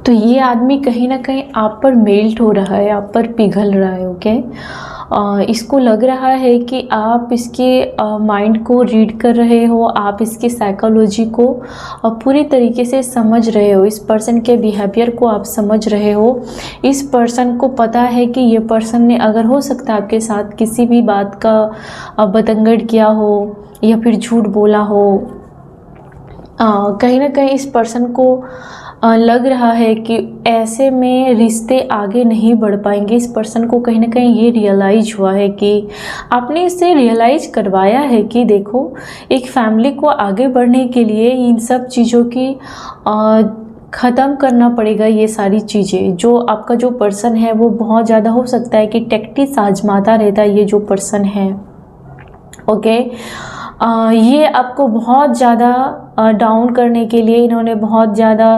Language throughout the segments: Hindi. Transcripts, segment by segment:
तो ये आदमी कहीं ना कहीं आप पर मेल्ट हो रहा है, आप पर पिघल रहा है। ओके, इसको लग रहा है कि आप इसके माइंड को रीड कर रहे हो, आप इसके साइकोलॉजी को पूरी तरीके से समझ रहे हो, इस पर्सन के बिहेवियर को आप समझ रहे हो। इस पर्सन को पता है कि ये पर्सन ने, अगर हो सकता है आपके साथ किसी भी बात का बतंगड़ किया हो या फिर झूठ बोला हो, कहीं ना कहीं इस पर्सन को लग रहा है कि ऐसे में रिश्ते आगे नहीं बढ़ पाएंगे। इस पर्सन को कहीं ना कहीं ये रियलाइज हुआ है कि आपने इसे रियलाइज करवाया है कि देखो, एक फैमिली को आगे बढ़ने के लिए इन सब चीज़ों की ख़त्म करना पड़ेगा। ये सारी चीज़ें, जो आपका जो पर्सन है वो बहुत ज़्यादा हो सकता है कि टैक्टिस आजमाता रहता है ये जो पर्सन है। ओके, ये आपको बहुत ज़्यादा डाउन करने के लिए इन्होंने बहुत ज़्यादा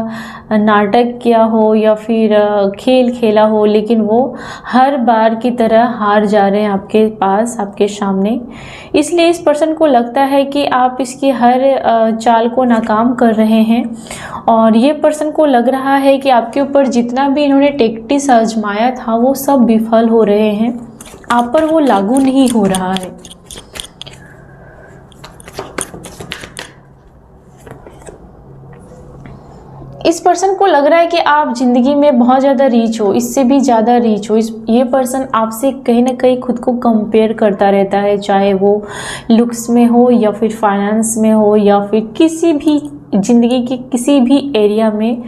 नाटक किया हो या फिर खेल खेला हो, लेकिन वो हर बार की तरह हार जा रहे हैं आपके पास, आपके सामने। इसलिए इस पर्सन को लगता है कि आप इसकी हर चाल को नाकाम कर रहे हैं, और ये पर्सन को लग रहा है कि आपके ऊपर जितना भी इन्होंने टैक्टिस आजमाया था वो सब विफल हो रहे हैं, आप पर वो लागू नहीं हो रहा है। इस पर्सन को लग रहा है कि आप ज़िंदगी में बहुत ज़्यादा रीच हो, इससे भी ज़्यादा रीच हो। ये पर्सन आपसे कहीं ना कहीं खुद को कंपेयर करता रहता है, चाहे वो लुक्स में हो या फिर फाइनेंस में हो या फिर किसी भी ज़िंदगी के किसी भी एरिया में,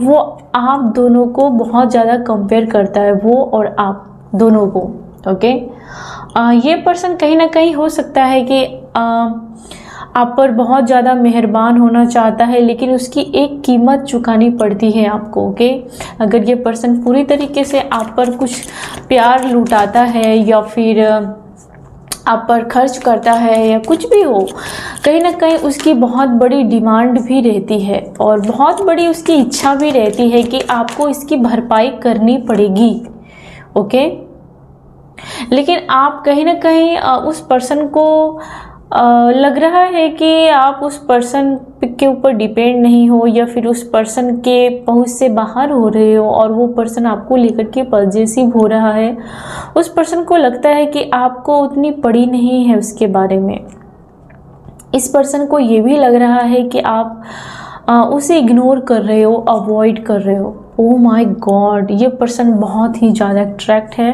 वो आप दोनों को बहुत ज़्यादा कंपेयर करता है, वो और आप दोनों को। ओके, ये पर्सन कहीं ना कहीं हो सकता है कि आप पर बहुत ज़्यादा मेहरबान होना चाहता है, लेकिन उसकी एक कीमत चुकानी पड़ती है आपको। ओके, अगर ये पर्सन पूरी तरीके से आप पर कुछ प्यार लुटाता है या फिर आप पर खर्च करता है या कुछ भी हो, कहीं ना कहीं उसकी बहुत बड़ी डिमांड भी रहती है और बहुत बड़ी उसकी इच्छा भी रहती है कि आपको इसकी भरपाई करनी पड़ेगी। ओके, लेकिन आप कहीं ना कहीं उस पर्सन को लग रहा है कि आप उस पर्सन के ऊपर डिपेंड नहीं हो या फिर उस पर्सन के पहुंच से बाहर हो रहे हो, और वो पर्सन आपको लेकर के पॉजिटिव हो रहा है। उस पर्सन को लगता है कि आपको उतनी पड़ी नहीं है उसके बारे में। इस पर्सन को ये भी लग रहा है कि आप उसे इग्नोर कर रहे हो, अवॉइड कर रहे हो। ओह माय गॉड, ये पर्सन बहुत ही ज़्यादा अट्रैक्ट है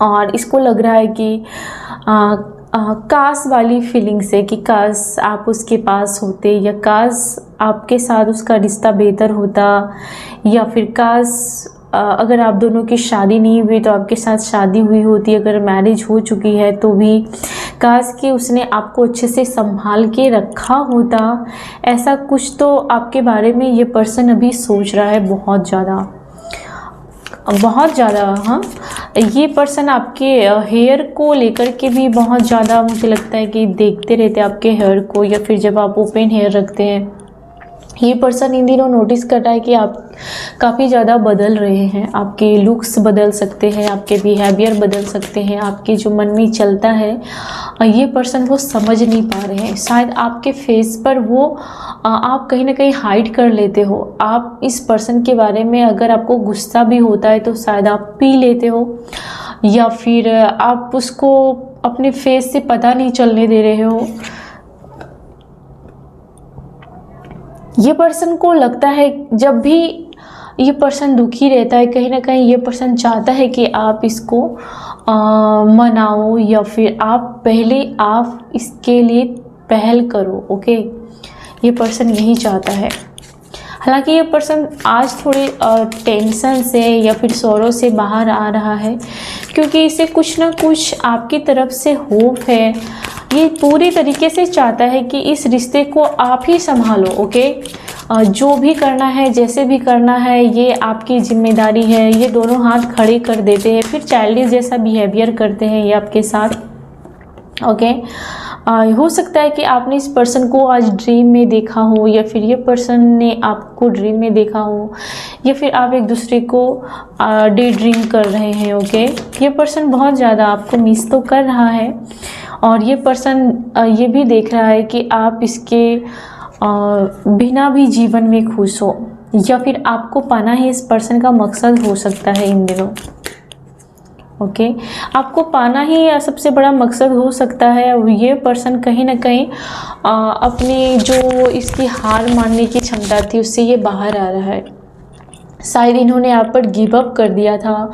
और इसको लग रहा है कि काश वाली फीलिंग से, कि काश आप उसके पास होते, या काश आपके साथ उसका रिश्ता बेहतर होता, या फिर काश अगर आप दोनों की शादी नहीं हुई तो आपके साथ शादी हुई होती, अगर मैरिज हो चुकी है तो भी काश कि उसने आपको अच्छे से संभाल के रखा होता। ऐसा कुछ तो आपके बारे में ये पर्सन अभी सोच रहा है, बहुत ज़्यादा, बहुत ज़्यादा। हाँ, ये पर्सन आपके हेयर को लेकर के भी बहुत ज़्यादा, मुझे लगता है कि देखते रहते हैं आपके हेयर को, या फिर जब आप ओपन हेयर रखते हैं। ये पर्सन इन दिनों नोटिस कर रहा है कि आप काफ़ी ज़्यादा बदल रहे हैं, आपके लुक्स बदल सकते हैं, आपके बिहेवियर बदल सकते हैं, आपके जो मन में चलता है ये पर्सन वो समझ नहीं पा रहे हैं। शायद आपके फेस पर वो आप कहीं ना कहीं हाइड कर लेते हो। आप इस पर्सन के बारे में अगर आपको गुस्सा भी होता है तो शायद आप पी लेते हो, या फिर आप उसको अपने फेस से पता नहीं चलने दे रहे हो। ये पर्सन को लगता है जब भी ये पर्सन दुखी रहता है, कहीं ना कहीं ये पर्सन चाहता है कि आप इसको मनाओ, या फिर आप पहले आप इसके लिए पहल करो। ओके, ये पर्सन यही चाहता है। हालांकि ये पर्सन आज थोड़े टेंशन से या फिर सौरों से बाहर आ रहा है, क्योंकि इसे कुछ ना कुछ आपकी तरफ से होप है। ये पूरी तरीके से चाहता है कि इस रिश्ते को आप ही संभालो। ओके, जो भी करना है, जैसे भी करना है, ये आपकी जिम्मेदारी है। ये दोनों हाथ खड़े कर देते हैं, फिर चाइल्डिश जैसा बिहेवियर करते हैं ये आपके साथ। ओके, हो सकता है कि आपने इस पर्सन को आज ड्रीम में देखा हो, या फिर ये पर्सन ने आपको ड्रीम में देखा हो, या फिर आप एक दूसरे को डे ड्रीम कर रहे हैं। ओके, ये पर्सन बहुत ज़्यादा आपको मिस तो कर रहा है, और ये पर्सन ये भी देख रहा है कि आप इसके बिना भी जीवन में खुश हो। या फिर आपको पाना ही इस पर्सन का मकसद हो सकता है इन दिनों। ओके, आपको पाना ही सबसे बड़ा मकसद हो सकता है। ये पर्सन कहीं ना कहीं अपनी जो इसकी हार मानने की क्षमता थी उससे ये बाहर आ रहा है। शायद इन्होंने आप पर गिव अप कर दिया था।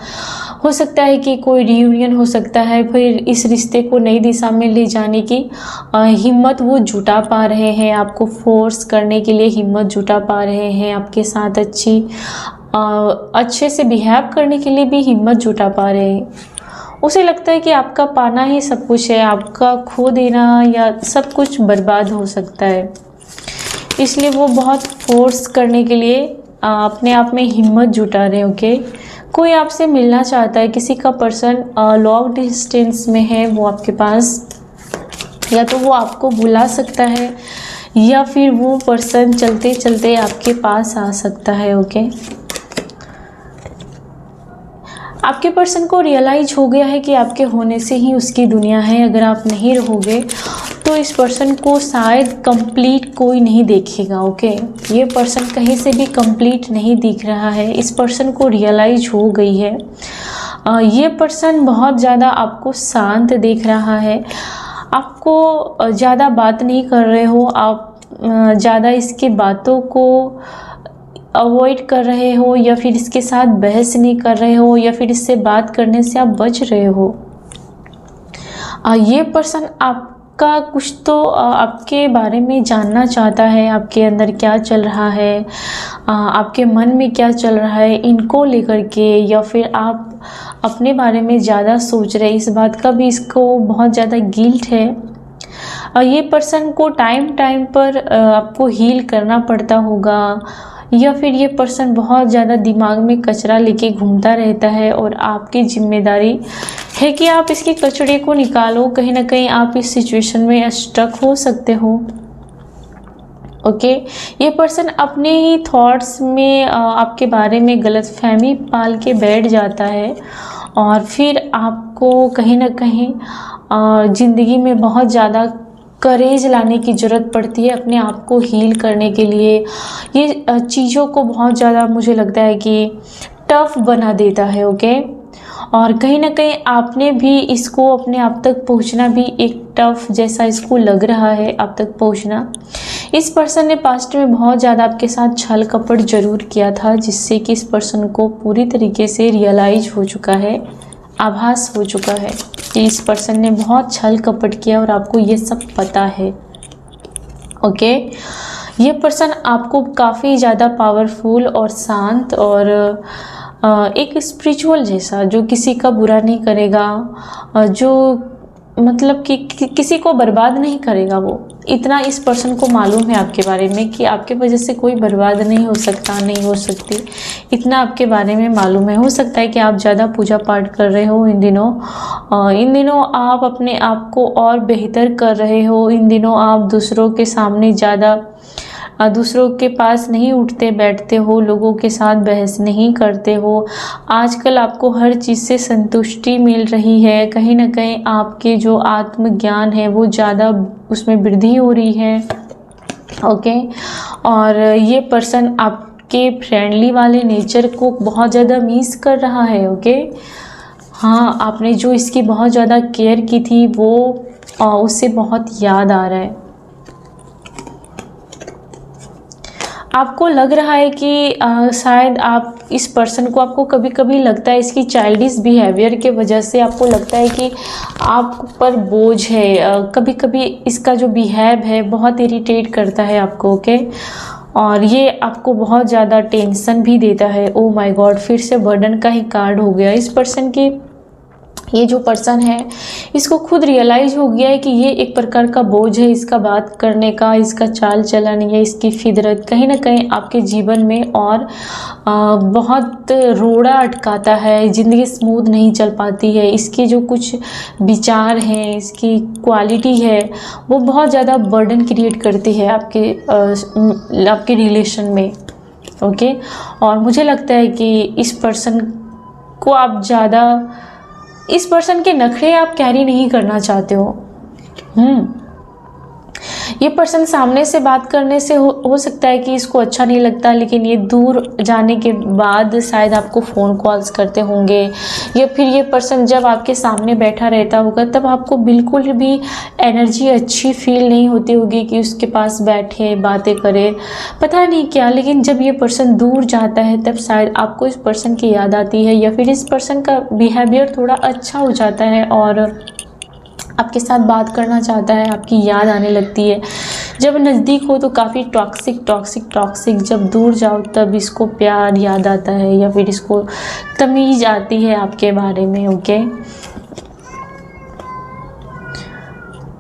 हो सकता है कि कोई रियूनियन हो सकता है, फिर इस रिश्ते को नई दिशा में ले जाने की हिम्मत वो जुटा पा रहे हैं, आपको फोर्स करने के लिए हिम्मत जुटा पा रहे हैं, आपके साथ अच्छे से बिहेव करने के लिए भी हिम्मत जुटा पा रहे हैं। उसे लगता है कि आपका पाना ही सब कुछ है, आपका खो देना या सब कुछ बर्बाद हो सकता है, इसलिए वो बहुत फोर्स करने के लिए अपने आप में हिम्मत जुटा रहे हैं। ओके, कोई आपसे मिलना चाहता है, किसी का पर्सन लॉन्ग डिस्टेंस में है वो आपके पास, या तो वो आपको बुला सकता है या फिर वो पर्सन चलते चलते आपके पास आ सकता है। ओके, आपके पर्सन को रियलाइज हो गया है कि आपके होने से ही उसकी दुनिया है। अगर आप नहीं रहोगे तो इस पर्सन को शायद कंप्लीट कोई नहीं देखेगा। ओके, ये पर्सन कहीं से भी कंप्लीट नहीं दिख रहा है, इस पर्सन को रियलाइज हो गई है। ये पर्सन बहुत ज़्यादा आपको शांत देख रहा है, आपको ज़्यादा बात नहीं कर रहे हो, आप ज़्यादा इसकी बातों को अवॉइड कर रहे हो, या फिर इसके साथ बहस नहीं कर रहे हो, या फिर इससे बात करने से आप बच रहे हो। ये पर्सन आपका कुछ तो आपके बारे में जानना चाहता है, आपके अंदर क्या चल रहा है, आपके मन में क्या चल रहा है इनको लेकर के, या फिर आप अपने बारे में ज़्यादा सोच रहे हैं, इस बात का भी इसको बहुत ज़्यादा गिल्ट है। ये पर्सन को टाइम टाइम पर आपको हील करना पड़ता होगा, या फिर ये पर्सन बहुत ज़्यादा दिमाग में कचरा लेके घूमता रहता है और आपकी जिम्मेदारी है कि आप इसके कचरे को निकालो। कहीं ना कहीं आप इस सिचुएशन में स्टक हो सकते हो। ओके, ये पर्सन अपने ही थॉट्स में आपके बारे में गलतफहमी पाल के बैठ जाता है, और फिर आपको कहीं ना कहीं ज़िंदगी में बहुत ज़्यादा करेज लाने की ज़रूरत पड़ती है अपने आप को हील करने के लिए। ये चीज़ों को बहुत ज़्यादा मुझे लगता है कि टफ बना देता है। ओके, और कहीं ना कहीं आपने भी इसको अपने आप तक पहुंचना भी एक टफ जैसा इसको लग रहा है, आप तक पहुंचना। इस पर्सन ने पास्ट में बहुत ज़्यादा आपके साथ छल कपट जरूर किया था, जिससे कि इस पर्सन को पूरी तरीके से रियलाइज हो चुका है, आभास हो चुका है कि इस पर्सन ने बहुत छल कपट किया और आपको ये सब पता है। ओके, ये पर्सन आपको काफ़ी ज़्यादा पावरफुल और शांत और एक स्पिरिचुअल जैसा, जो किसी का बुरा नहीं करेगा, जो मतलब कि किसी को बर्बाद नहीं करेगा, वो इतना इस पर्सन को मालूम है आपके बारे में कि आपके वजह से कोई बर्बाद नहीं हो सकता, नहीं हो सकती, इतना आपके बारे में मालूम है। हो सकता है कि आप ज़्यादा पूजा पाठ कर रहे हो इन दिनों आप अपने आप को और बेहतर कर रहे हो, इन दिनों आप दूसरों के सामने ज़्यादा दूसरों के पास नहीं उठते बैठते हो, लोगों के साथ बहस नहीं करते हो। आजकल आपको हर चीज़ से संतुष्टि मिल रही है, कहीं ना कहीं आपके जो आत्मज्ञान है वो ज़्यादा उसमें वृद्धि हो रही है। ओके, और ये पर्सन आपके फ्रेंडली वाले नेचर को बहुत ज़्यादा मिस कर रहा है। ओके, हाँ, आपने जो इसकी बहुत ज़्यादा केयर की थी वो उससे बहुत याद आ रहा है। आपको लग रहा है कि शायद आप इस पर्सन को, आपको कभी कभी लगता है इसकी चाइल्डिश बिहेवियर के वजह से आपको लगता है कि आप पर बोझ है, कभी कभी इसका जो बिहेव है बहुत इरिटेट करता है आपको। ओके, और ये आपको बहुत ज़्यादा टेंशन भी देता है। ओ माय गॉड, फिर से बर्डन का ही कार्ड हो गया। इस पर्सन की, ये जो पर्सन है इसको खुद रियलाइज हो गया है कि ये एक प्रकार का बोझ है, इसका बात करने का, इसका चाल चलन या इसकी फितरत कहीं ना कहीं आपके जीवन में और बहुत रोड़ा अटकाता है, ज़िंदगी स्मूथ नहीं चल पाती है। इसके जो कुछ विचार हैं, इसकी क्वालिटी है वो बहुत ज़्यादा बर्डन क्रिएट करती है आपके रिलेशन में। ओके, और मुझे लगता है कि इस पर्सन को आप ज़्यादा, इस पर्सन के नखरे आप कैरी नहीं करना चाहते हो। ये पर्सन सामने से बात करने से हो सकता है कि इसको अच्छा नहीं लगता, लेकिन ये दूर जाने के बाद शायद आपको फ़ोन कॉल्स करते होंगे, या फिर ये पर्सन जब आपके सामने बैठा रहता होगा तब आपको बिल्कुल भी एनर्जी अच्छी फील नहीं होती होगी कि उसके पास बैठे बातें करें, पता नहीं क्या। लेकिन जब ये पर्सन दूर जाता है तब शायद आपको इस पर्सन की याद आती है, या फिर इस पर्सन का बिहेवियर थोड़ा अच्छा हो जाता है और आपके साथ बात करना चाहता है, आपकी याद आने लगती है। जब नज़दीक हो तो काफ़ी टॉक्सिक, जब दूर जाओ तब इसको प्यार याद आता है, या फिर इसको तमीज़ आती है आपके बारे में। ओके,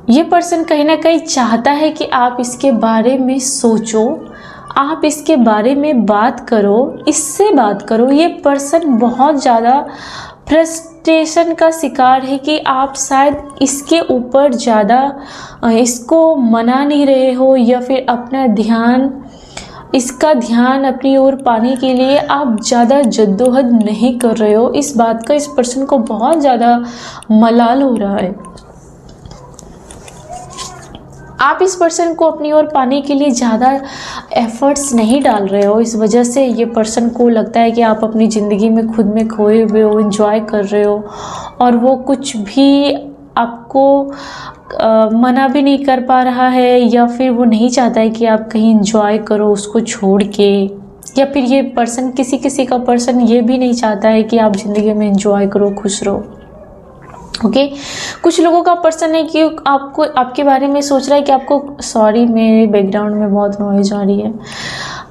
ये पर्सन कहीं ना कहीं चाहता है कि आप इसके बारे में सोचो, आप इसके बारे में बात करो, इससे बात करो। ये पर्सन बहुत ज़्यादा फ्रस्ट्रेशन का शिकार है कि आप शायद इसके ऊपर ज़्यादा इसको मना नहीं रहे हो, या फिर अपना ध्यान, इसका ध्यान अपनी ओर पाने के लिए आप ज़्यादा जद्दोजहद नहीं कर रहे हो। इस बात का इस पर्सन को बहुत ज़्यादा मलाल हो रहा है। आप इस पर्सन को अपनी ओर पाने के लिए ज़्यादा एफर्ट्स नहीं डाल रहे हो, इस वजह से ये पर्सन को लगता है कि आप अपनी ज़िंदगी में खुद में खोए हुए हो, एंजॉय कर रहे हो, और वो कुछ भी आपको मना भी नहीं कर पा रहा है, या फिर वो नहीं चाहता है कि आप कहीं एंजॉय करो उसको छोड़ के, या फिर ये पर्सन किसी का पर्सन ये भी नहीं चाहता है कि आप ज़िंदगी में एंजॉय करो, खुश रहो। ओके, कुछ लोगों का पर्सन है कि आपको आपके बारे में सोच रहा है कि आपको, सॉरी मेरे बैकग्राउंड में बहुत नॉइज आ रही है,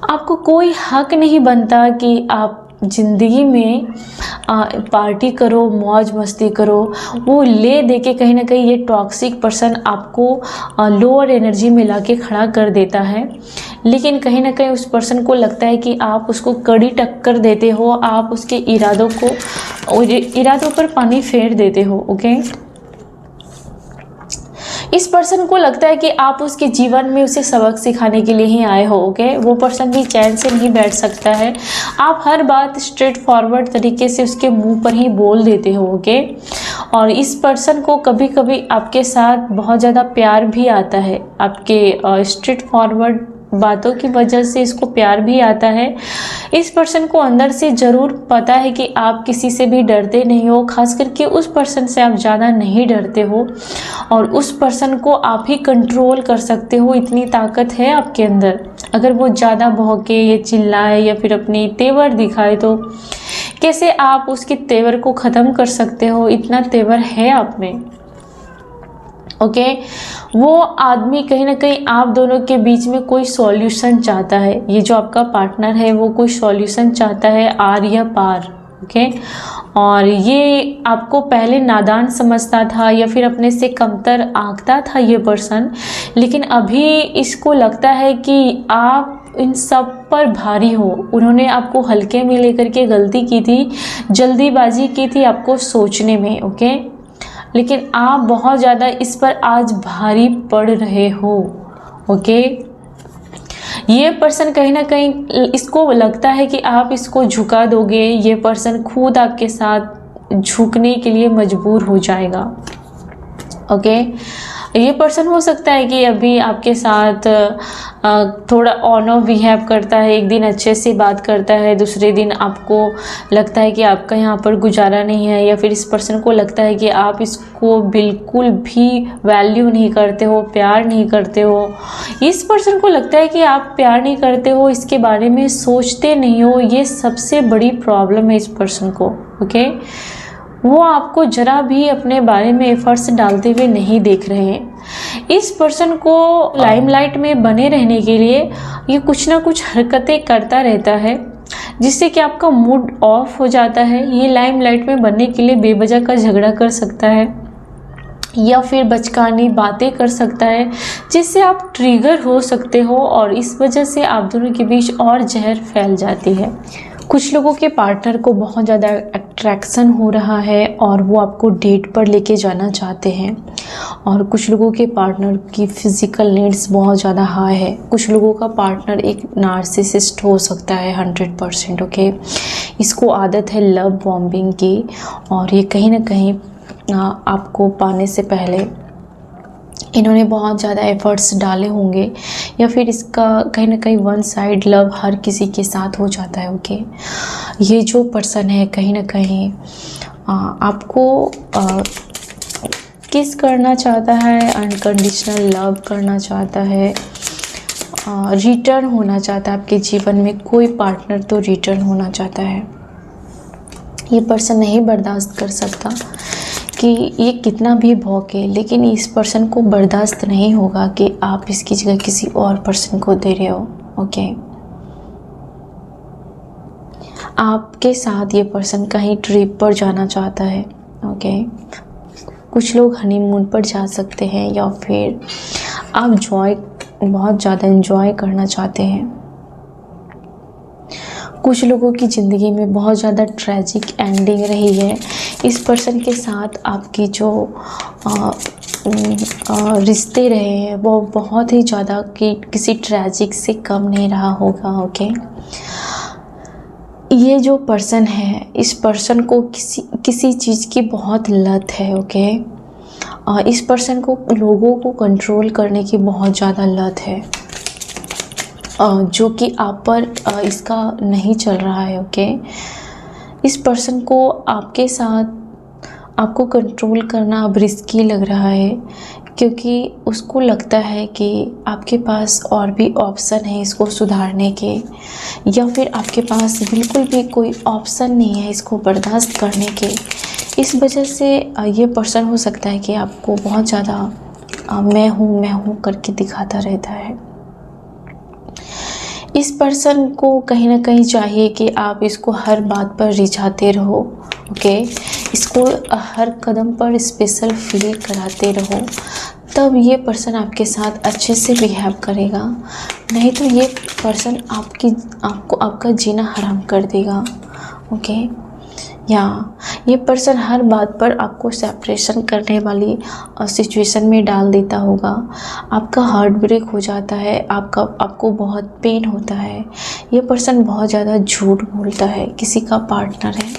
आपको कोई हक नहीं बनता कि आप ज़िंदगी में पार्टी करो, मौज मस्ती करो। वो ले दे के कहीं ना कहीं ये टॉक्सिक पर्सन आपको लोअर एनर्जी में लाके खड़ा कर देता है, लेकिन कहीं ना कहीं उस पर्सन को लगता है कि आप उसको कड़ी टक्कर देते हो, आप उसके इरादों पर पानी फेर देते हो। ओके, इस पर्सन को लगता है कि आप उसके जीवन में उसे सबक सिखाने के लिए ही आए हो। ओके, वो पर्सन भी चैन से नहीं बैठ सकता है, आप हर बात स्ट्रेट फॉरवर्ड तरीके से उसके मुंह पर ही बोल देते हो। ओके, और इस पर्सन को कभी कभी आपके साथ बहुत ज़्यादा प्यार भी आता है, आपके स्ट्रेट फॉरवर्ड बातों की वजह से इसको प्यार भी आता है। इस पर्सन को अंदर से ज़रूर पता है कि आप किसी से भी डरते नहीं हो, खास करके उस पर्सन से आप ज़्यादा नहीं डरते हो, और उस पर्सन को आप ही कंट्रोल कर सकते हो, इतनी ताकत है आपके अंदर। अगर वो ज़्यादा भौंके या चिल्लाए या फिर अपनी तेवर दिखाए तो कैसे आप उसके तेवर को ख़त्म कर सकते हो, इतना तेवर है आप में। ओके, वो आदमी कहीं ना कहीं आप दोनों के बीच में कोई सॉल्यूशन चाहता है। ये जो आपका पार्टनर है वो कोई सॉल्यूशन चाहता है, आर या पार। ओके, और ये आपको पहले नादान समझता था या फिर अपने से कमतर आंकता था ये पर्सन, लेकिन अभी इसको लगता है कि आप इन सब पर भारी हो। उन्होंने आपको हल्के में लेकर के गलती की थी, जल्दीबाजी की थी आपको सोचने में। ओके, लेकिन आप बहुत ज़्यादा इस पर आज भारी पड़ रहे हो। ओके, ये पर्सन कहीं ना कहीं इसको लगता है कि आप इसको झुका दोगे, ये पर्सन खुद आपके साथ झुकने के लिए मजबूर हो जाएगा। ओके, ये पर्सन हो सकता है कि अभी आपके साथ थोड़ा ऑन ऑफ बिहेव करता है, एक दिन अच्छे से बात करता है, दूसरे दिन आपको लगता है कि आपका यहाँ पर गुजारा नहीं है, या फिर इस पर्सन को लगता है कि आप इसको बिल्कुल भी वैल्यू नहीं करते हो, प्यार नहीं करते हो। इस पर्सन को लगता है कि आप प्यार नहीं करते हो, इसके बारे में सोचते नहीं हो, ये सबसे बड़ी प्रॉब्लम है इस पर्सन को। ओके, वो आपको जरा भी अपने बारे में एफर्ट्स डालते हुए नहीं देख रहे हैं। इस पर्सन को लाइमलाइट में बने रहने के लिए ये कुछ ना कुछ हरकतें करता रहता है, जिससे कि आपका मूड ऑफ हो जाता है। ये लाइमलाइट में बनने के लिए बेवजह का झगड़ा कर सकता है, या फिर बचकानी बातें कर सकता है, जिससे आप ट्रिगर हो सकते हो, और इस वजह से आप दोनों के बीच और जहर फैल जाती है। कुछ लोगों के पार्टनर को बहुत ज़्यादा अट्रैक्शन हो रहा है और वो आपको डेट पर लेके जाना चाहते हैं, और कुछ लोगों के पार्टनर की फ़िज़िकल नीड्स बहुत ज़्यादा हाई है। कुछ लोगों का पार्टनर एक नार्सिसिस्ट हो सकता है 100%। ओके, इसको आदत है लव बॉम्बिंग की, और ये कहीं ना कहीं आपको पाने से पहले इन्होंने बहुत ज़्यादा एफ़र्ट्स डाले होंगे, या फिर इसका कहीं ना कहीं वन साइड लव हर किसी के साथ हो जाता है। ओके, ये जो पर्सन है कहीं ना कहीं आपको किस करना चाहता है, अनकंडीशनल लव करना चाहता है, रिटर्न होना चाहता है आपके जीवन में। कोई पार्टनर तो रिटर्न होना चाहता है। ये पर्सन नहीं बर्दाश्त कर सकता कि ये कितना भी भौंके, लेकिन इस पर्सन को बर्दाश्त नहीं होगा कि आप इसकी जगह किसी और पर्सन को दे रहे हो। ओके, आपके साथ ये पर्सन कहीं ट्रिप पर जाना चाहता है। ओके, कुछ लोग हनीमून पर जा सकते हैं, या फिर आप बहुत ज़्यादा एंजॉय करना चाहते हैं। कुछ लोगों की ज़िंदगी में बहुत ज़्यादा ट्रैजिक एंडिंग रही है। इस पर्सन के साथ आपकी जो रिश्ते रहे हैं वो बहुत ही ज़्यादा किसी ट्रैजिक से कम नहीं रहा होगा। ओके, ये जो पर्सन है, इस पर्सन को किसी चीज़ की बहुत लत है। ओके, इस पर्सन को लोगों को कंट्रोल करने की बहुत ज़्यादा लत है, जो कि आप पर इसका नहीं चल रहा है। ओके, इस पर्सन को आपके साथ आपको कंट्रोल करना अब रिस्की लग रहा है, क्योंकि उसको लगता है कि आपके पास और भी ऑप्शन है इसको सुधारने के, या फिर आपके पास बिल्कुल भी कोई ऑप्शन नहीं है इसको बर्दाश्त करने के। इस वजह से ये पर्सन हो सकता है कि आपको बहुत ज़्यादा मैं हूँ करके दिखाता रहता है। इस पर्सन को कहीं ना कहीं चाहिए कि आप इसको हर बात पर रिझाते रहो। ओके, इसको हर कदम पर स्पेशल फील कराते रहो, तब ये पर्सन आपके साथ अच्छे से बिहेव करेगा। नहीं तो ये पर्सन आपका जीना हराम कर देगा। ओके, या ये पर्सन हर बात पर आपको सेपरेशन करने वाली सिचुएशन में डाल देता होगा। आपका हार्ट ब्रेक हो जाता है, आपको बहुत पेन होता है। ये पर्सन बहुत ज़्यादा झूठ बोलता है। किसी का पार्टनर है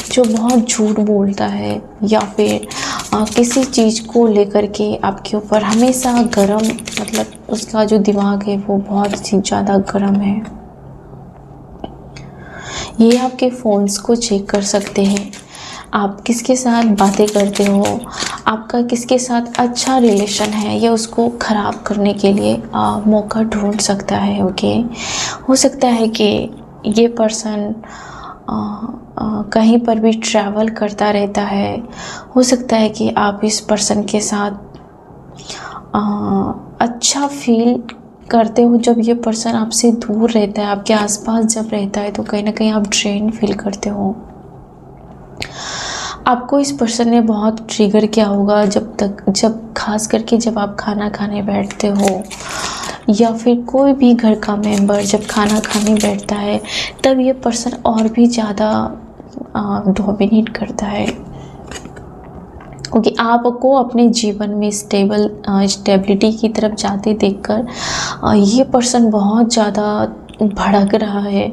जो बहुत झूठ बोलता है, या फिर किसी चीज़ को लेकर के आपके ऊपर हमेशा गरम, मतलब उसका जो दिमाग है वो बहुत ही ज़्यादा गरम है। ये आपके फ़ोन्स को चेक कर सकते हैं, आप किसके साथ बातें करते हो, आपका किसके साथ अच्छा रिलेशन है, या उसको ख़राब करने के लिए मौका ढूंढ सकता है। ओके, हो सकता है कि ये पर्सन कहीं पर भी ट्रैवल करता रहता है। हो सकता है कि आप इस पर्सन के साथ अच्छा फील करते हो जब ये पर्सन आपसे दूर रहता है। आपके आसपास जब रहता है तो कहीं ना कहीं आप ड्रेन फील करते हो। आपको इस पर्सन ने बहुत ट्रिगर किया होगा जब खास करके जब आप खाना खाने बैठते हो, या फिर कोई भी घर का मेंबर जब खाना खाने बैठता है, तब ये पर्सन और भी ज़्यादा डोमिनेट करता है। क्योंकि आपको अपने जीवन में स्टेबिलिटी की तरफ जाते देखकर ये पर्सन बहुत ज़्यादा भड़क रहा है,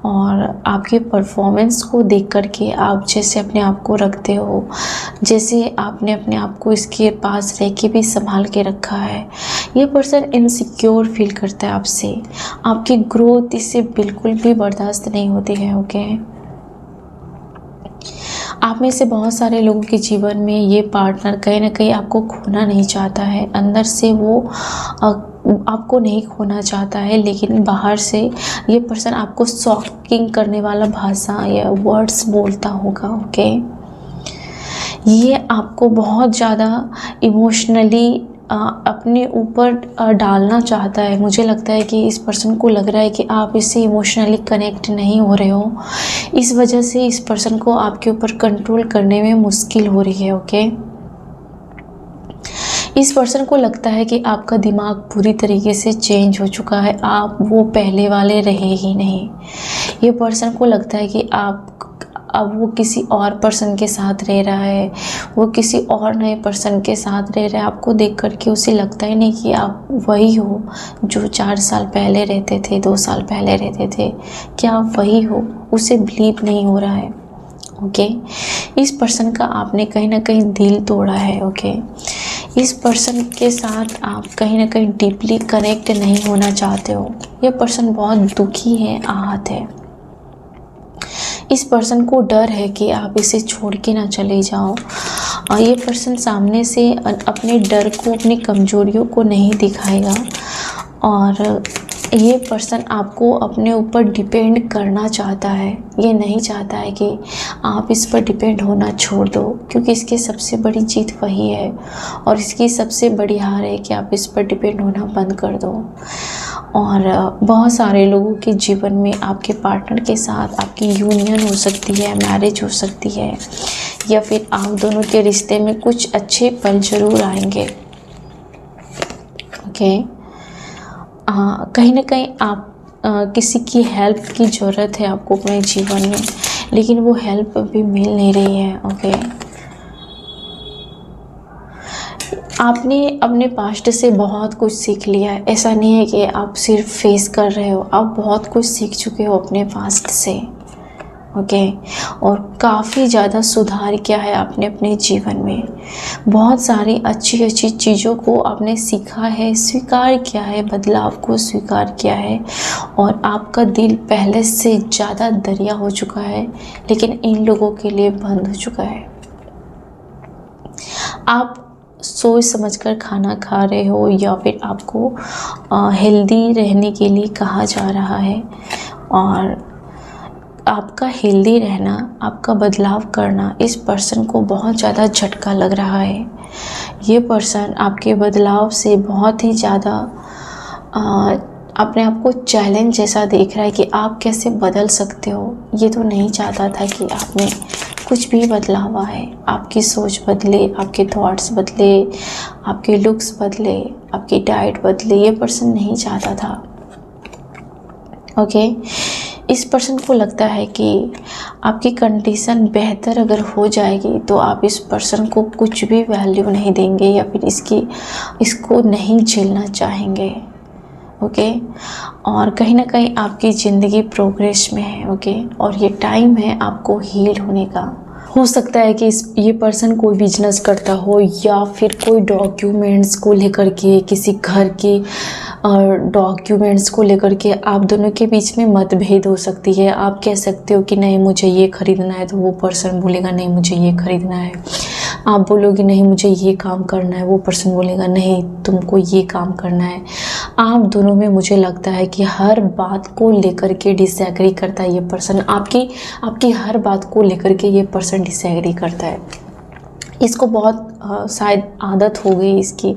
और आपके परफॉर्मेंस को देख कर के आप जैसे अपने आप को रखते हो, जैसे आपने अपने आप को इसके पास रह के भी संभाल के रखा है, ये पर्सन इनसिक्योर फील करता है आपसे। आपकी ग्रोथ इससे बिल्कुल भी बर्दाश्त नहीं होती है। ओके, आप में से बहुत सारे लोगों के जीवन में ये पार्टनर कहीं ना कहीं आपको खोना नहीं चाहता है। अंदर से वो आपको नहीं खोना चाहता है, लेकिन बाहर से ये पर्सन आपको शॉकिंग करने वाला भाषा या वर्ड्स बोलता होगा। ओके, ये आपको बहुत ज़्यादा इमोशनली अपने ऊपर डालना चाहता है। मुझे लगता है कि इस पर्सन को लग रहा है कि आप इससे इमोशनली कनेक्ट नहीं हो रहे हो, इस वजह से इस पर्सन को आपके ऊपर कंट्रोल करने में मुश्किल हो रही है। ओके, इस पर्सन को लगता है कि आपका दिमाग पूरी तरीके से चेंज हो चुका है, आप वो पहले वाले रहे ही नहीं। ये पर्सन को लगता है कि अब वो किसी और पर्सन के साथ रह रहा है, वो किसी और नए पर्सन के साथ रह रहा है। आपको देख करके उसे लगता ही नहीं कि आप वही हो जो 4 साल पहले रहते थे, 2 साल पहले रहते थे, क्या आप वही हो? उसे बिलीव नहीं हो रहा है। ओके, इस पर्सन का आपने कहीं ना कहीं दिल तोड़ा है। ओके, इस पर्सन के साथ आप कहीं ना कहीं डीपली कनेक्ट नहीं होना चाहते हो। ये पर्सन बहुत दुखी है, आहत है। इस पर्सन को डर है कि आप इसे छोड़ के ना चले जाओ। और ये पर्सन सामने से अपने डर को, अपनी कमजोरियों को नहीं दिखाएगा। और ये पर्सन आपको अपने ऊपर डिपेंड करना चाहता है। ये नहीं चाहता है कि आप इस पर डिपेंड होना छोड़ दो, क्योंकि इसकी सबसे बड़ी जीत वही है और इसकी सबसे बड़ी हार है कि आप इस पर डिपेंड होना बंद कर दो। और बहुत सारे लोगों के जीवन में आपके पार्टनर के साथ आपकी यूनियन हो सकती है, मैरिज हो सकती है, या फिर आप दोनों के रिश्ते में कुछ अच्छे पल जरूर आएंगे। ओके, कहीं ना कहीं आप किसी की हेल्प की ज़रूरत है आपको अपने जीवन में, लेकिन वो हेल्प अभी मिल नहीं रही है। ओके, आपने अपने पास्ट से बहुत कुछ सीख लिया है। ऐसा नहीं है कि आप सिर्फ फेस कर रहे हो, आप बहुत कुछ सीख चुके हो अपने पास्ट से। ओके, और काफ़ी ज़्यादा सुधार किया है आपने अपने जीवन में। बहुत सारी अच्छी अच्छी चीज़ों को आपने सीखा है, स्वीकार किया है, बदलाव को स्वीकार किया है। और आपका दिल पहले से ज़्यादा दरिया हो चुका है, लेकिन इन लोगों के लिए बंद हो चुका है। आप सोच समझकर खाना खा रहे हो, या फिर आपको हेल्दी रहने के लिए कहा जा रहा है। और आपका हेल्दी रहना, आपका बदलाव करना इस पर्सन को बहुत ज़्यादा झटका लग रहा है। ये पर्सन आपके बदलाव से बहुत ही ज़्यादा अपने आप को चैलेंज जैसा देख रहा है कि आप कैसे बदल सकते हो। ये तो नहीं चाहता था कि आप में कुछ भी बदलाव आए, आपकी सोच बदले, आपके थॉट्स बदले, आपके लुक्स बदले, आपकी डाइट बदले। ये पर्सन नहीं चाहता था। ओके, इस पर्सन को लगता है कि आपकी कंडीशन बेहतर अगर हो जाएगी तो आप इस पर्सन को कुछ भी वैल्यू नहीं देंगे, या फिर इसको नहीं झेलना चाहेंगे। ओके, और कहीं ना कहीं आपकी ज़िंदगी प्रोग्रेस में है। ओके, और ये टाइम है आपको हील होने का। हो सकता है कि ये पर्सन कोई बिजनेस करता हो, या फिर कोई डॉक्यूमेंट्स को लेकर के, किसी घर की डॉक्यूमेंट्स को लेकर के आप दोनों के बीच में मतभेद हो सकती है। आप कह सकते हो कि नहीं मुझे ये खरीदना है, तो वो पर्सन बोलेगा नहीं मुझे ये खरीदना है। आप बोलोगे नहीं मुझे ये काम करना है, वो पर्सन बोलेगा नहीं तुमको ये काम करना है। आप दोनों में मुझे लगता है कि हर बात को लेकर के डिसएग्री करता है ये पर्सन। आपकी हर बात को लेकर के ये पर्सन डिसएग्री करता है। इसको बहुत शायद आदत हो गई इसकी।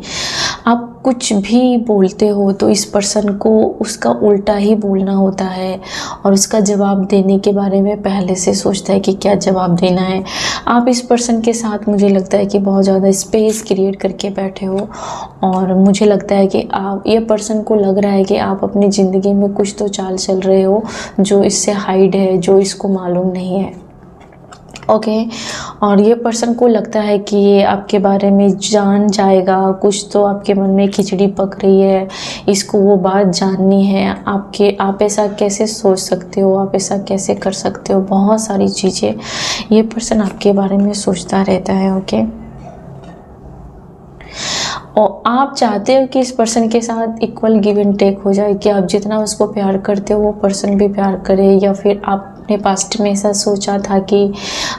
आप कुछ भी बोलते हो तो इस पर्सन को उसका उल्टा ही बोलना होता है, और उसका जवाब देने के बारे में पहले से सोचता है कि क्या जवाब देना है। आप इस पर्सन के साथ मुझे लगता है कि बहुत ज़्यादा स्पेस क्रिएट करके बैठे हो, और मुझे लगता है कि आप ये पर्सन को लग रहा है कि आप अपनी ज़िंदगी में कुछ तो चाल चल रहे हो जो इससे हाइड है, जो इसको मालूम नहीं है। ओके, और ये पर्सन को लगता है कि ये आपके बारे में जान जाएगा, कुछ तो आपके मन में खिचड़ी पक रही है, इसको वो बात जाननी है। आप ऐसा कैसे सोच सकते हो, आप ऐसा कैसे कर सकते हो, बहुत सारी चीज़ें ये पर्सन आपके बारे में सोचता रहता है। ओके, और आप चाहते हो कि इस पर्सन के साथ इक्वल गिव एंड टेक हो जाए, कि आप जितना उसको प्यार करते हो वो पर्सन भी प्यार करे, या फिर आपने पास्ट में ऐसा सोचा था कि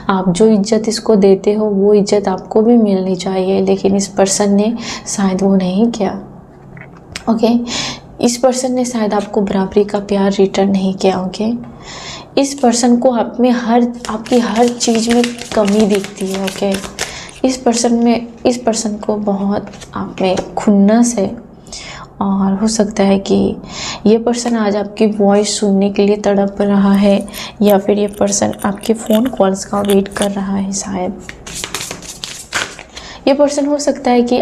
आप जो इज्जत इसको देते हो वो इज्जत आपको भी मिलनी चाहिए, लेकिन इस पर्सन ने शायद वो नहीं किया। ओके, इस पर्सन ने शायद आपको बराबरी का प्यार रिटर्न नहीं किया। ओके, इस पर्सन को आपकी हर चीज़ में कमी दिखती है। ओके, इस पर्सन को बहुत आप में खुन्नस है, और हो सकता है कि ये पर्सन आज आपकी वॉइस सुनने के लिए तड़प रहा है, या फिर ये पर्सन आपके फ़ोन कॉल्स का वेट कर रहा है। शायद ये पर्सन हो सकता है कि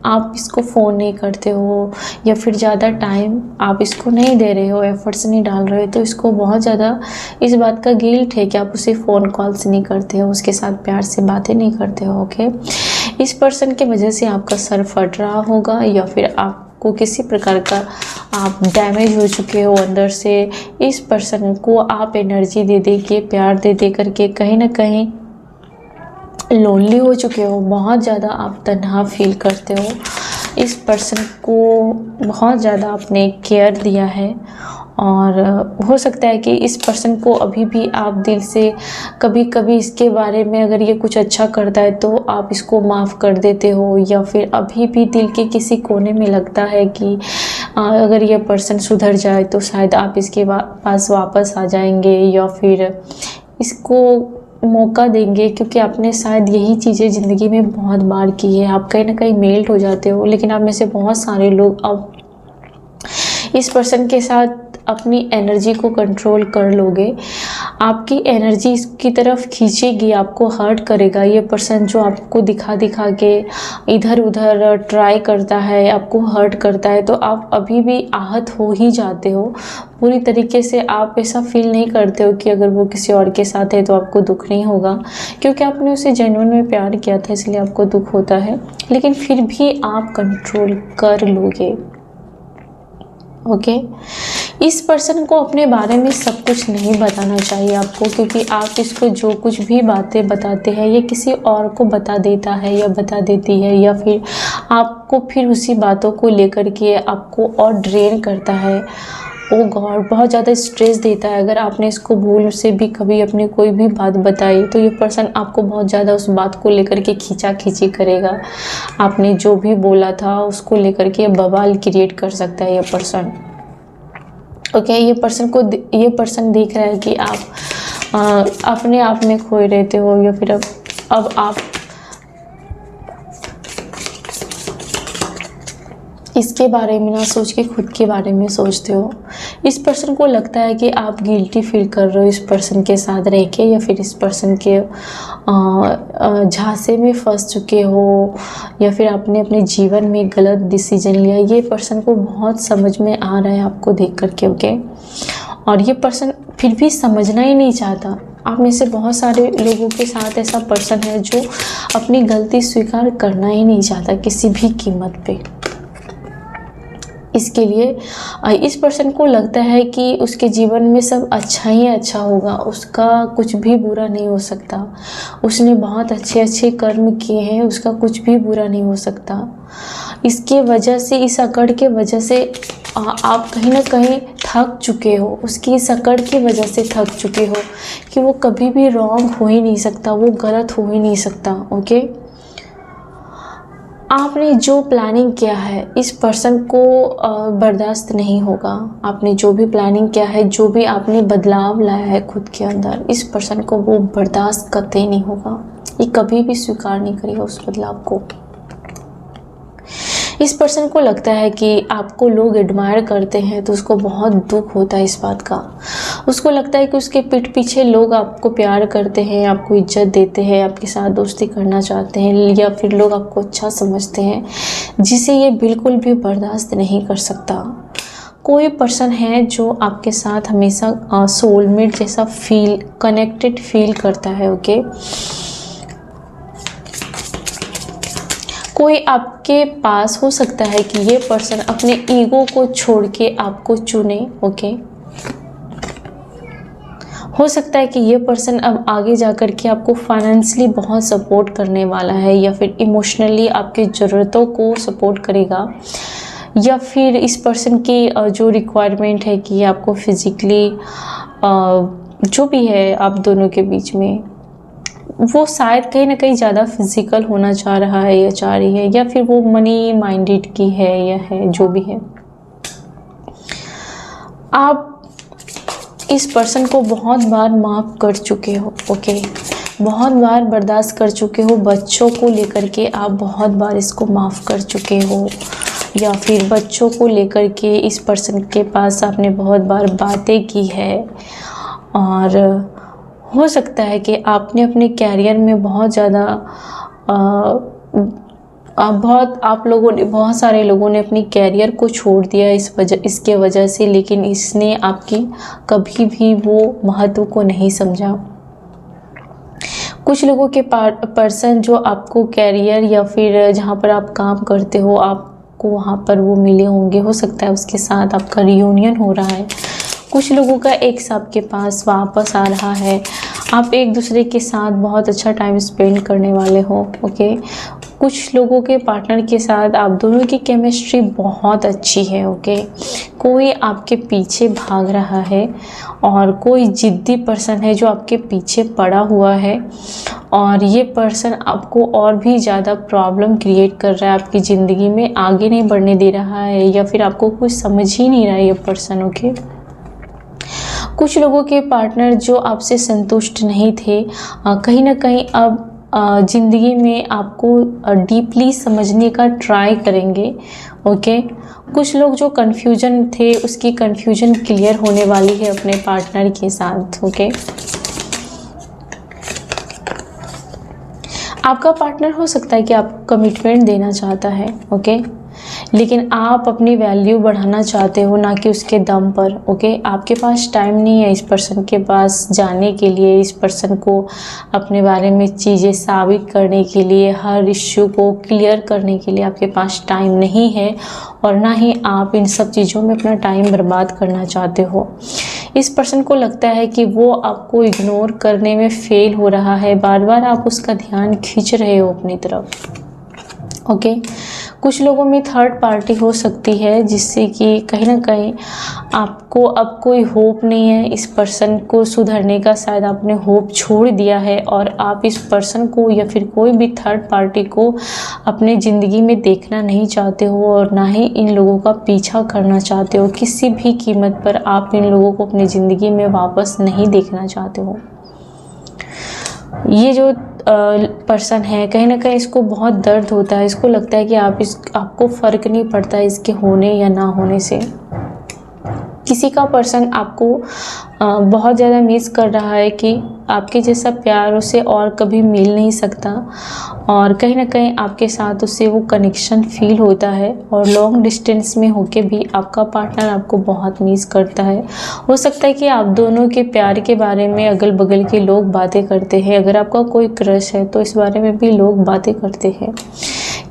आप इसको फ़ोन नहीं करते हो, या फिर ज़्यादा टाइम आप इसको नहीं दे रहे हो, एफर्ट्स नहीं डाल रहे हो, तो इसको बहुत ज़्यादा इस बात का गिल्ट है कि आप उसे फ़ोन कॉल्स नहीं करते हो, उसके साथ प्यार से बातें नहीं करते हो। ओके, इस पर्सन की वजह से आपका सर फट रहा होगा, या फिर आपको किसी प्रकार का आप डैमेज हो चुके हो अंदर से। इस पर्सन को आप एनर्जी दे दे के, प्यार दे दे करके कहीं ना कहीं लोनली हो चुके हो, बहुत ज़्यादा आप तन्हा फील करते हो। इस पर्सन को बहुत ज़्यादा आपने केयर दिया है और हो सकता है कि इस पर्सन को अभी भी आप दिल से कभी कभी इसके बारे में अगर ये कुछ अच्छा करता है तो आप इसको माफ़ कर देते हो, या फिर अभी भी दिल के किसी कोने में लगता है कि अगर ये पर्सन सुधर जाए तो शायद आप इसके पास वापस आ जाएंगे या फिर इसको मौका देंगे, क्योंकि आपने शायद यही चीज़ें ज़िंदगी में बहुत बार की है। आप कहीं ना कहीं मेल्ट हो जाते हो, लेकिन आप में से बहुत सारे लोग अब इस पर्सन के साथ अपनी एनर्जी को कंट्रोल कर लोगे। आपकी एनर्जी इसकी तरफ खींचेगी, आपको हर्ट करेगा। ये पर्सन जो आपको दिखा दिखा के इधर उधर ट्राई करता है, आपको हर्ट करता है, तो आप अभी भी आहत हो ही जाते हो पूरी तरीके से। आप ऐसा फील नहीं करते हो कि अगर वो किसी और के साथ है तो आपको दुख नहीं होगा, क्योंकि आपने उसे जेन्युइन में प्यार किया था, इसलिए आपको दुख होता है। लेकिन फिर भी आप कंट्रोल कर लोगे। ओके, इस पर्सन को अपने बारे में सब कुछ नहीं बताना चाहिए आपको, क्योंकि आप इसको जो कुछ भी बातें बताते हैं ये किसी और को बता देता है या बता देती है, या फिर आपको फिर उसी बातों को लेकर के आपको और ड्रेन करता है। ओ गॉड, बहुत ज़्यादा स्ट्रेस देता है। अगर आपने इसको भूल से भी कभी अपनी कोई भी बात बताई तो ये पर्सन आपको बहुत ज़्यादा उस बात को लेकर के खींचा खींची करेगा। आपने जो भी बोला था उसको लेकर के बवाल क्रिएट कर सकता है ये पर्सन। ओके, ये पर्सन देख रहा है कि आप अपने आप में खोए रहते हो, या फिर अब आप इसके बारे में ना सोच के खुद के बारे में सोचते हो। इस पर्सन को लगता है कि आप गिल्टी फील कर रहे हो इस पर्सन के साथ रह के, या फिर इस पर्सन के झांसे में फंस चुके हो, या फिर आपने अपने जीवन में गलत डिसीजन लिया। ये पर्सन को बहुत समझ में आ रहा है आपको देख करके। ओके, और ये पर्सन फिर भी समझना ही नहीं चाहता। आप में से बहुत सारे लोगों के साथ ऐसा पर्सन है जो अपनी गलती स्वीकार करना ही नहीं चाहता किसी भी कीमत पे। इसके लिए इस पर्सन को लगता है कि उसके जीवन में सब अच्छा ही अच्छा होगा, उसका कुछ भी बुरा नहीं हो सकता। उसने बहुत अच्छे अच्छे कर्म किए हैं, उसका कुछ भी बुरा नहीं हो सकता। इसके वजह से, इस अकड़ के वजह से आप कहीं ना कहीं थक चुके हो। उसकी इस अकड़ की वजह से थक चुके हो कि वो कभी भी रॉन्ग हो ही नहीं सकता, वो गलत हो ही नहीं सकता। ओके, आपने जो प्लानिंग किया है इस पर्सन को बर्दाश्त नहीं होगा। आपने जो भी प्लानिंग किया है, जो भी आपने बदलाव लाया है खुद के अंदर, इस पर्सन को वो बर्दाश्त कतई नहीं होगा। ये कभी भी स्वीकार नहीं करेगा उस बदलाव को। इस पर्सन को लगता है कि आपको लोग एडमायर करते हैं तो उसको बहुत दुख होता है इस बात का। उसको लगता है कि उसके पीठ पीछे लोग आपको प्यार करते हैं, आपको इज्जत देते हैं, आपके साथ दोस्ती करना चाहते हैं, या फिर लोग आपको अच्छा समझते हैं, जिसे ये बिल्कुल भी बर्दाश्त नहीं कर सकता। कोई पर्सन है जो आपके साथ हमेशा सोलमेट जैसा कनेक्टेड फील करता है। ओके, कोई आपके पास हो सकता है कि ये पर्सन अपने ईगो को छोड़ के आपको चुने। ओके, हो सकता है कि ये पर्सन अब आगे जाकर के आपको फाइनेंशियली बहुत सपोर्ट करने वाला है, या फिर इमोशनली आपकी ज़रूरतों को सपोर्ट करेगा, या फिर इस पर्सन की जो रिक्वायरमेंट है कि आपको फिज़िकली जो भी है आप दोनों के बीच में, वो शायद कहीं ना कहीं ज़्यादा फिजिकल होना चाह रहा है या चाह रही है, या फिर वो मनी माइंडेड की है या है, जो भी है। आप इस पर्सन को बहुत बार माफ़ कर चुके हो। ओके, बहुत बार बर्दाश्त कर चुके हो। बच्चों को लेकर के आप बहुत बार इसको माफ़ कर चुके हो, या फिर बच्चों को लेकर के इस पर्सन के पास आपने बहुत बार बातें की है। और हो सकता है कि आपने अपने कैरियर में बहुत ज़्यादा बहुत सारे लोगों ने अपनी कैरियर को छोड़ दिया इसके वजह से, लेकिन इसने आपकी कभी भी वो महत्व को नहीं समझा। कुछ लोगों के पर्सन जो आपको कैरियर या फिर जहाँ पर आप काम करते हो आपको वहाँ पर वो मिले होंगे। हो सकता है उसके साथ आपका रियूनियन हो रहा है। कुछ लोगों का एक्स आपके पास वापस आ रहा है। आप एक दूसरे के साथ बहुत अच्छा टाइम स्पेंड करने वाले हो। ओके, कुछ लोगों के पार्टनर के साथ आप दोनों की केमिस्ट्री बहुत अच्छी है। ओके, कोई आपके पीछे भाग रहा है और कोई जिद्दी पर्सन है जो आपके पीछे पड़ा हुआ है, और ये पर्सन आपको और भी ज़्यादा प्रॉब्लम क्रिएट कर रहा है, आपकी ज़िंदगी में आगे नहीं बढ़ने दे रहा है, या फिर आपको कुछ समझ ही नहीं रहा है ये पर्सन। ओके, कुछ लोगों के पार्टनर जो आपसे संतुष्ट नहीं थे, कहीं ना कहीं अब ज़िंदगी में आपको डीपली समझने का ट्राई करेंगे। ओके, कुछ लोग जो कन्फ्यूजन थे उसकी कन्फ्यूजन क्लियर होने वाली है अपने पार्टनर के साथ। ओके, आपका पार्टनर हो सकता है कि आपको कमिटमेंट देना चाहता है। ओके, लेकिन आप अपनी वैल्यू बढ़ाना चाहते हो, ना कि उसके दम पर। ओके, आपके पास टाइम नहीं है इस पर्सन के पास जाने के लिए, इस पर्सन को अपने बारे में चीज़ें साबित करने के लिए, हर इश्यू को क्लियर करने के लिए आपके पास टाइम नहीं है, और ना ही आप इन सब चीज़ों में अपना टाइम बर्बाद करना चाहते हो। इस पर्सन को लगता है कि वो आपको इग्नोर करने में फेल हो रहा है, बार बार आप उसका ध्यान खींच रहे हो अपनी तरफ। ओके, कुछ लोगों में थर्ड पार्टी हो सकती है, जिससे कि कहीं ना कहीं आपको अब कोई होप नहीं है इस पर्सन को सुधरने का। शायद आपने होप छोड़ दिया है और आप इस पर्सन को या फिर कोई भी थर्ड पार्टी को अपने ज़िंदगी में देखना नहीं चाहते हो, और ना ही इन लोगों का पीछा करना चाहते हो। किसी भी कीमत पर आप इन लोगों को अपनी ज़िंदगी में वापस नहीं देखना चाहते हो। ये जो पर्सन है, कहीं ना कहीं इसको बहुत दर्द होता है, इसको लगता है कि आपको फ़र्क नहीं पड़ता इसके होने या ना होने से। किसी का पर्सन आपको बहुत ज़्यादा मिस कर रहा है कि आपके जैसा प्यार उसे और कभी मिल नहीं सकता, और कहीं ना कहीं आपके साथ उससे वो कनेक्शन फील होता है, और लॉन्ग डिस्टेंस में होके भी आपका पार्टनर आपको बहुत मिस करता है। हो सकता है कि आप दोनों के प्यार के बारे में अगल बगल के लोग बातें करते हैं। अगर आपका कोई क्रश है तो इस बारे में भी लोग बातें करते हैं।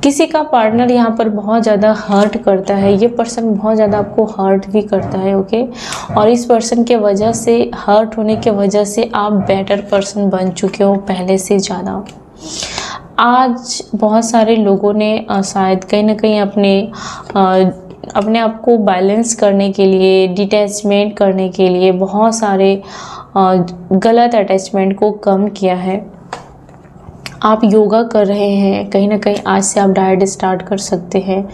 किसी का पार्टनर यहाँ पर बहुत ज़्यादा हर्ट करता है, ये पर्सन बहुत ज़्यादा आपको हर्ट भी करता है। ओके, और इस पर्सन के वजह से, हर्ट होने के वजह से आप बेटर पर्सन बन चुके हो पहले से ज़्यादा। आज बहुत सारे लोगों ने शायद कहीं ना कहीं अपने आप को बैलेंस करने के लिए, डिटैचमेंट करने के लिए बहुत सारे गलत अटैचमेंट को कम किया है। आप योगा कर रहे हैं, कहीं ना कहीं आज से आप डाइट स्टार्ट कर सकते हैं।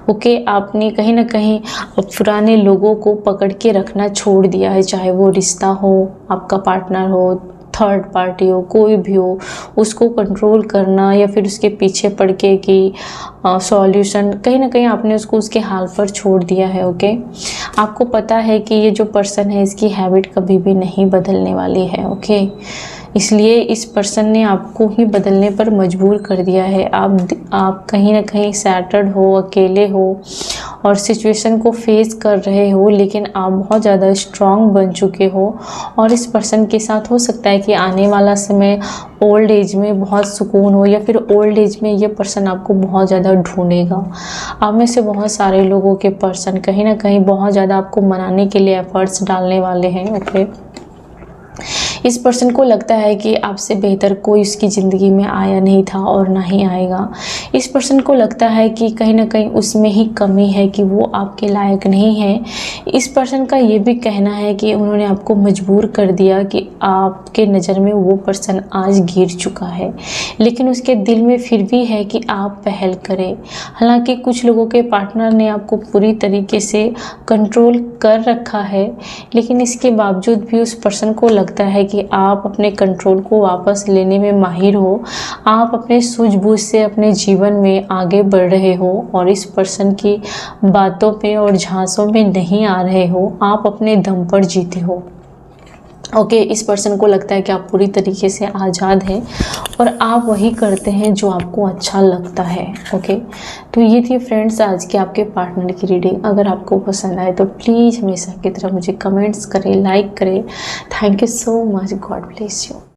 ओके, आपने कहीं ना कहीं पुराने लोगों को पकड़ के रखना छोड़ दिया है, चाहे वो रिश्ता हो, आपका पार्टनर हो, थर्ड पार्टी हो, कोई भी हो, उसको कंट्रोल करना या फिर उसके पीछे पड़ के कि सॉल्यूशन, कहीं ना कहीं आपने उसको उसके हाल पर छोड़ दिया है। ओके, आपको पता है कि ये जो पर्सन है इसकी हैबिट कभी भी नहीं बदलने वाली है। ओके, इसलिए इस पर्सन ने आपको ही बदलने पर मजबूर कर दिया है। आप कहीं ना कहीं सैटर्ड हो, अकेले हो और सिचुएशन को फेस कर रहे हो, लेकिन आप बहुत ज़्यादा स्ट्रांग बन चुके हो, और इस पर्सन के साथ हो सकता है कि आने वाला समय ओल्ड एज में बहुत सुकून हो, या फिर ओल्ड एज में ये पर्सन आपको बहुत ज़्यादा ढूंढेगा। आप में से बहुत सारे लोगों के पर्सन कहीं ना कहीं बहुत ज़्यादा आपको मनाने के लिए एफर्ट्स डालने वाले हैं। ओके, इस पर्सन को लगता है कि आपसे बेहतर कोई उसकी ज़िंदगी में आया नहीं था और ना ही आएगा। इस पर्सन को लगता है कि कहीं ना कहीं उसमें ही कमी है, कि वो आपके लायक नहीं है। इस पर्सन का ये भी कहना है कि उन्होंने आपको मजबूर कर दिया, कि आपके नज़र में वो पर्सन आज गिर चुका है, लेकिन उसके दिल में फिर भी है कि आप पहल करें। हालांकि कुछ लोगों के पार्टनर ने आपको पूरी तरीके से कंट्रोल कर रखा है, लेकिन इसके बावजूद भी उस पर्सन को लगता है कि आप अपने कंट्रोल को वापस लेने में माहिर हो, आप अपने सूझबूझ से अपने जीवन में आगे बढ़ रहे हो, और इस पर्सन की बातों पे और झांसों में नहीं आ रहे हो, आप अपने दम पर जीते हो। ओके, इस पर्सन को लगता है कि आप पूरी तरीके से आज़ाद हैं और आप वही करते हैं जो आपको अच्छा लगता है। ओके, तो ये थी फ्रेंड्स आज के आपके पार्टनर की रीडिंग। अगर आपको पसंद आए तो प्लीज़ हमेशा की तरह मुझे कमेंट्स करें, लाइक करें। Thank you so much, God bless you.